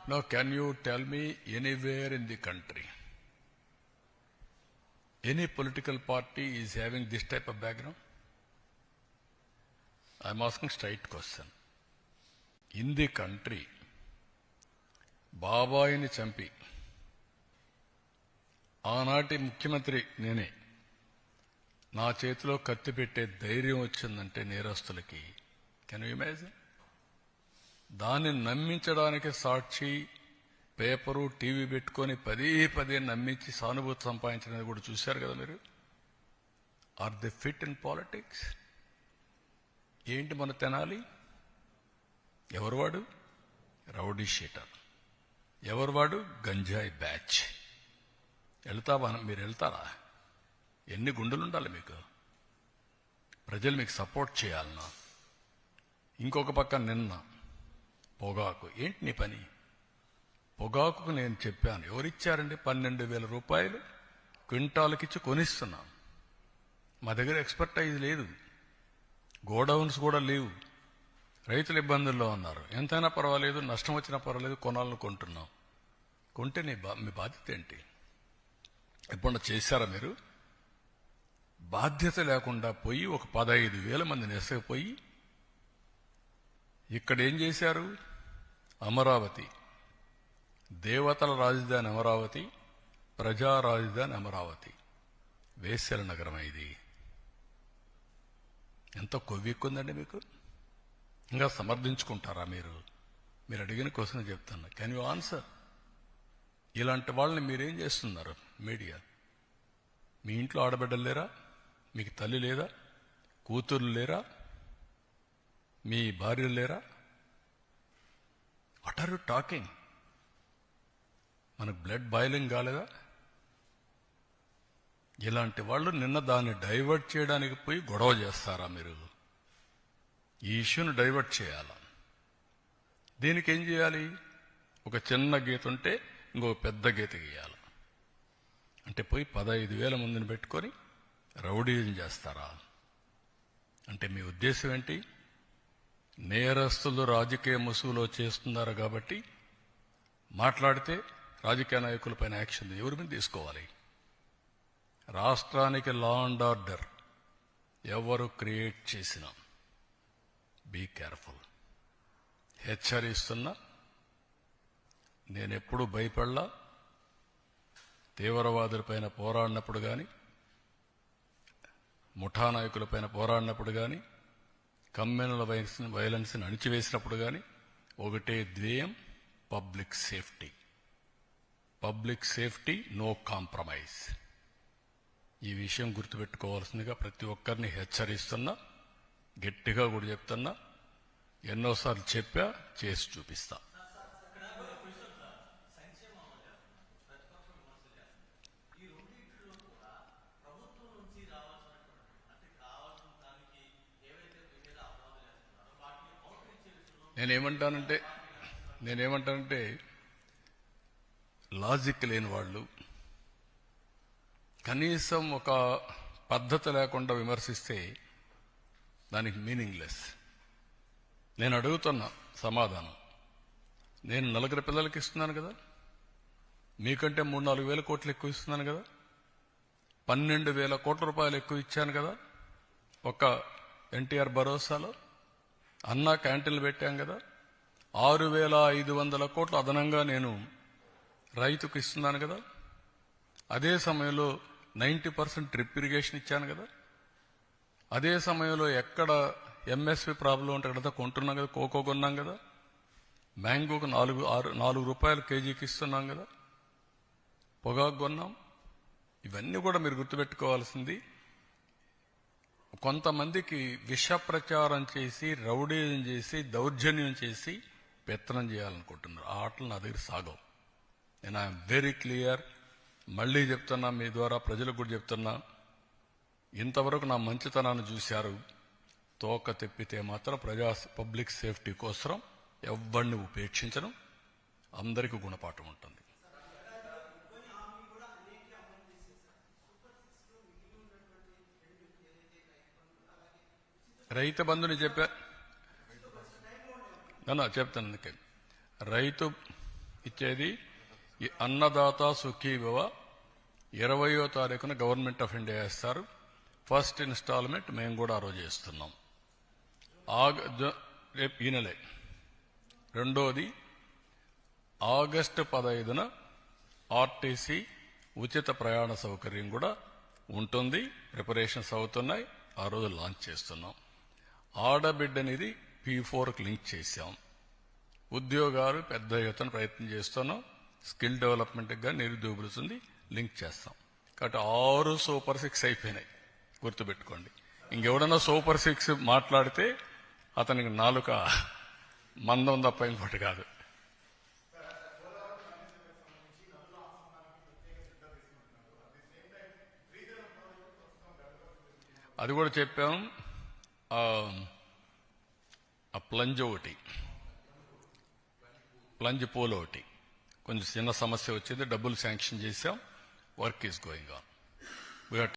Now, can you tell me anywhere in the country, any political party is having this type of background? I'm asking straight question. In the country, బాబాయిని చంపి ఆనాటి ముఖ్యమంత్రి నేనే నా చేతిలో కత్తి పెట్టే ధైర్యం వచ్చిందంటే నేరస్తులకి, కెన్ యూ ఇమాజిన్? దాన్ని నమ్మించడానికి సాక్షి పేపరు టీవీ పెట్టుకొని పదే నమ్మించి సానుభూతి సంపాదించడానికి కూడా చూశారు కదా మీరు. Are the fit in politics? ఏంటి మన తెనాలి? ఎవరు వాడు? Rowdy sheeter. ఎవరు వాడు? గంజాయి బ్యాచ్. మీరు వెళ్తారా? ఎన్ని గుండెలుండాలి మీకు? ప్రజలు మీకు సపోర్ట్ చేయాలన్నా. ఇంకొక పక్క నిన్న పొగాకు. ఏంటి నీ పని? పొగాకుకు నేను చెప్పాను, ఎవరిచ్చారండి? 12,000 రూపాయలు క్వింటాల్కిచ్చి కొనిస్తున్నాం. మా దగ్గర ఎక్స్పర్టైజ్ లేదు, గోడౌన్స్ కూడా లేవు, రైతులు ఇబ్బందుల్లో ఉన్నారు. ఎంతైనా పర్వాలేదు, నష్టం వచ్చినా పర్వాలేదు, కొనాలని కొంటున్నాం. కొంటే మీ బాధ్యత ఏంటి? ఎప్పుడన్నా చేశారా మీరు? బాధ్యత లేకుండా పోయి ఒక 15,000 మందిని ఎసగిపోయి ఇక్కడ ఏం చేశారు? అమరావతి, దేవతల రాజధాని అమరావతి, ప్రజా రాజధాని అమరావతి, వేశ్యల నగరం. ఇది ఎంత కొవ్వెక్కుందండి మీకు? ఇంకా సమర్థించుకుంటారా మీరు? మీరు అడిగిన క్వశ్చన్ చెప్తాను, కెన్ యూ ఆన్సర్? ఇలాంటి వాళ్ళని మీరేం చేస్తున్నారు? మీడియా. మీ ఇంట్లో ఆడబిడ్డలు లేరా? మీకు తల్లి లేదా? కూతుర్లు లేరా? మీ భార్యలు లేరా? What are you talking? మనకు బ్లడ్ బాయిలింగ్ కాలేదా? ఇలాంటి వాళ్ళు నిన్న దాన్ని డైవర్ట్ చేయడానికి పోయి గొడవ చేస్తారా మీరు? ఈ ఇష్యూను డైవర్ట్ చేయాలా? దీనికి ఏం చేయాలి? ఒక చిన్న గీత ఉంటే ఇంకొక పెద్ద గీత గీయాలి. అంటే పోయి 15,000 మందిని పెట్టుకొని రౌడీజం చేస్తారా? అంటే మీ ఉద్దేశం ఏంటి? నేరస్తులు రాజకీయ ముసుగులో చేస్తున్నారు కాబట్టి మాట్లాడితే రాజకీయ నాయకులపైన యాక్షన్ ఎవరి మీద తీసుకోవాలి? రాష్ట్రానికి లా అండ్ ఆర్డర్ ఎవరు క్రియేట్ చేసినా బీ కేర్ఫుల్. హెచ్చరిస్తున్నా. నేనెప్పుడూ భయపడలా. తీవ్రవాదులపైన పోరాడినప్పుడు కానీ, ముఠా నాయకులపైన పోరాడినప్పుడు కానీ, కమ్యూనల్ వైలెన్స్ని అణిచివేసినప్పుడు కానీ ఒకటే ధ్యేయం, public safety. Public safety, no compromise. ఈ విషయం గుర్తుపెట్టుకోవాల్సిందిగా ప్రతి ఒక్కరిని హెచ్చరిస్తున్నా. గట్టిగా కూడా చెప్తున్నా. ఎన్నోసార్లు చెప్పా, చేసి చూపిస్తా. నేనేమంటానంటే లాజిక్ లేని వాళ్ళు, కనీసం ఒక పద్ధతి లేకుండా విమర్శిస్తే దానికి మీనింగ్లెస్. నేను అడుగుతున్నా సమాధానం. నేను 4 పిల్లలకి ఇస్తున్నాను కదా, మీకంటే 3-4 వేల కోట్లు ఎక్కువ ఇస్తున్నాను కదా, 12,000 కోట్ల రూపాయలు ఎక్కువ ఇచ్చాను కదా. ఒక ఎన్టీఆర్ భరోసాలో అన్నా క్యాంటీన్లు పెట్టాం కదా. 6,500 కోట్లు అదనంగా నేను రైతుకు ఇస్తున్నాను కదా. అదే సమయంలో 90% డ్రిప్ ఇరిగేషన్ ఇచ్చాను కదా. అదే సమయంలో ఎక్కడ ఎంఎస్పి ప్రాబ్లం ఉంటే అక్కడ కొంటున్నాం కదా. కోకో కొన్నాం కదా. మ్యాంగోకు 4 రూపాయలు కేజీకి ఇస్తున్నాం కదా. పొగాకు కొన్నాం. ఇవన్నీ కూడా మీరు గుర్తుపెట్టుకోవాల్సింది. కొంతమందికి విష ప్రచారం చేసి, రౌడీజం చేసి, దౌర్జన్యం చేసి పెత్తనం చేయాలనుకుంటున్నారు. ఆ ఆటలు నా దగ్గర సాగవు. నేను ఐఎమ్ వెరీ క్లియర్. మళ్ళీ చెప్తున్నా, మీ ద్వారా ప్రజలకు కూడా చెప్తున్నా, ఇంతవరకు నా మంచితనాన్ని చూశారు. తోక తెప్పితే మాత్రం పబ్లిక్ సేఫ్టీ కోసం ఎవరిని ఉపేక్షించడం. అందరికీ గుణపాఠం ఉంటుంది. రైతు బంధుని చెప్తాను. అందుకే ఇచ్చేది ఈ అన్నదాత సుఖీభవ 20వ తారీఖున గవర్నమెంట్ ఆఫ్ ఇండియా ఇస్తారు. ఫస్ట్ ఇన్స్టాల్మెంట్ మేము కూడా ఆ రోజు ఇస్తున్నాం. రేపు ఈ నెలే. రెండోది ఆగస్టు 15న ఆర్టీసీ ఉచిత ప్రయాణ సౌకర్యం కూడా ఉంటుంది. ప్రిపరేషన్స్ అవుతున్నాయి. ఆ రోజు లాంచ్ చేస్తున్నాం. ఆడబిడ్డనిది P4కి లింక్ చేశాం. ఉద్యోగాలు పెద్ద ఎత్తున ప్రయత్నం చేస్తున్నాం. స్కిల్ డెవలప్మెంట్గా నిరుద్యోగులుంది లింక్ చేస్తాం. కాబట్టి 6 సూపర్ 6 అయిపోయినాయి. గుర్తుపెట్టుకోండి. ఇంకెవడన్నా సూపర్ 6 మాట్లాడితే అతనికి నాలుక మందం తప్ప ఇంకోటి కాదు. అది కూడా చెప్పాం. ఆ ప్లంజ్ ఒకటి, ప్లంజ్ పూల్ ఒకటి కొంచెం చిన్న సమస్య వచ్చింది. డబ్బులు శాంక్షన్ చేశాం. Work is going on.